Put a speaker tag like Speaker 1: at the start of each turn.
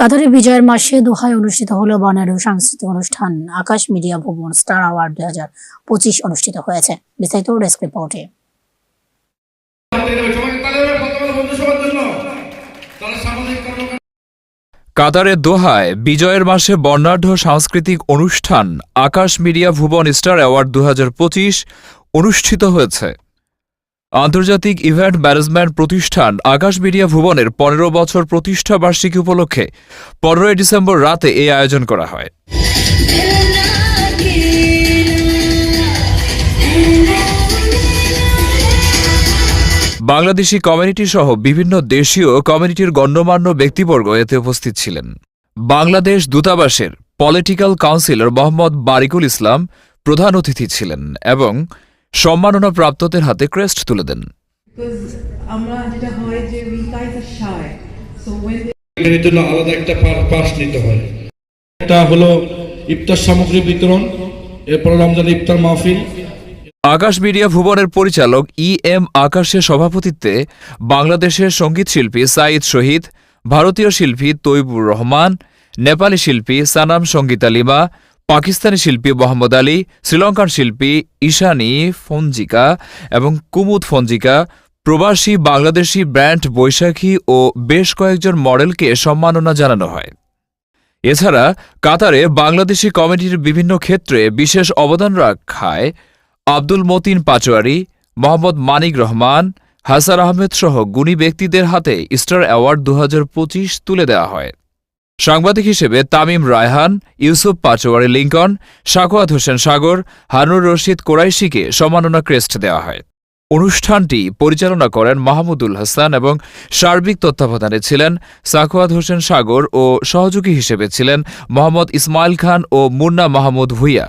Speaker 1: কাতারে বিজয়ের মাসে দোহায় অনুষ্ঠিত হলো বর্ণাঢ্য সাংস্কৃতিক অনুষ্ঠান আকাশ মিডিয়া ভুবন স্টার অ্যাওয়ার্ড 2025 অনুষ্ঠিত হয়েছে। বিস্তারিত ডেস্ক রিপোর্টে।
Speaker 2: কাতারের দোহায় বিজয়ের মাসে বর্ণাঢ্য সাংস্কৃতিক অনুষ্ঠান আকাশ মিডিয়া ভুবন স্টার অ্যাওয়ার্ড 2025 অনুষ্ঠিত হয়েছে। আন্তর্জাতিক ইভেন্ট ম্যানেজমেন্ট প্রতিষ্ঠান আকাশ মিডিয়া ভুবনের 15 বছর প্রতিষ্ঠা বার্ষিকী উপলক্ষে 15 ডিসেম্বর রাতে এই আয়োজন করা হয়। বাংলাদেশি কমিউনিটি সহ বিভিন্ন দেশীয় কমিউনিটির গণ্যমান্য ব্যক্তিবর্গ এতে উপস্থিত ছিলেন। বাংলাদেশ দূতাবাসের পলিটিক্যাল কাউন্সিলর মোহাম্মদ বারিকুল ইসলাম প্রধান অতিথি ছিলেন এবং সম্মাননা প্রাপ্তদের হাতে ক্রেস্ট তুলে দেন।
Speaker 3: আলাদা একটা পাস নিতে হয়। এটা হলো ইফতার সামগ্রী বিতরণ, এরপর রমজান ইফতার মাহফিল।
Speaker 2: আকাশ মিডিয়া ভুবনের পরিচালক এম আকাশের সভাপতিত্বে বাংলাদেশের সঙ্গীত শিল্পী সাঈদ শহীদ, ভারতীয় শিল্পী তৈবুর রহমান, নেপালি শিল্পী সানাম সঙ্গীতা লিমা, পাকিস্তানি শিল্পী মোহাম্মদ আলী, শ্রীলঙ্কান শিল্পী ঈশানী ফঞ্জিকা এবং কুমুদ ফঞ্জিকা, প্রবাসী বাংলাদেশি ব্র্যান্ড বৈশাখী ও বেশ কয়েকজন মডেলকে সম্মাননা জানানো হয়। এছাড়া কাতারে বাংলাদেশি কমিউনিটির বিভিন্ন ক্ষেত্রে বিশেষ অবদান রাখায় আব্দুল মতিন পাচোয়ারি, মোহাম্মদ মানিক রহমান, হাসান আহমেদ সহ গুণী ব্যক্তিদের হাতে স্টার অ্যাওয়ার্ড 2025 তুলে দেওয়া হয়। সাংবাদিক হিসেবে তামিম রায়হান, ইউসুফ পাচোয়ারি লিঙ্কন, সাকোয়াত হোসেন সাগর, হারুন রশিদ কোরাইশিকে সম্মাননা ক্রেস্ট দেওয়া হয়। অনুষ্ঠানটি পরিচালনা করেন মাহমুদুল হাসান এবং সার্বিক তত্ত্বাবধানে ছিলেন সাকোয়াত হোসেন সাগর ও সহযোগী হিসেবে ছিলেন মোহাম্মদ ইসমাইল খান ও মুন্না মাহমুদ ভুইয়া।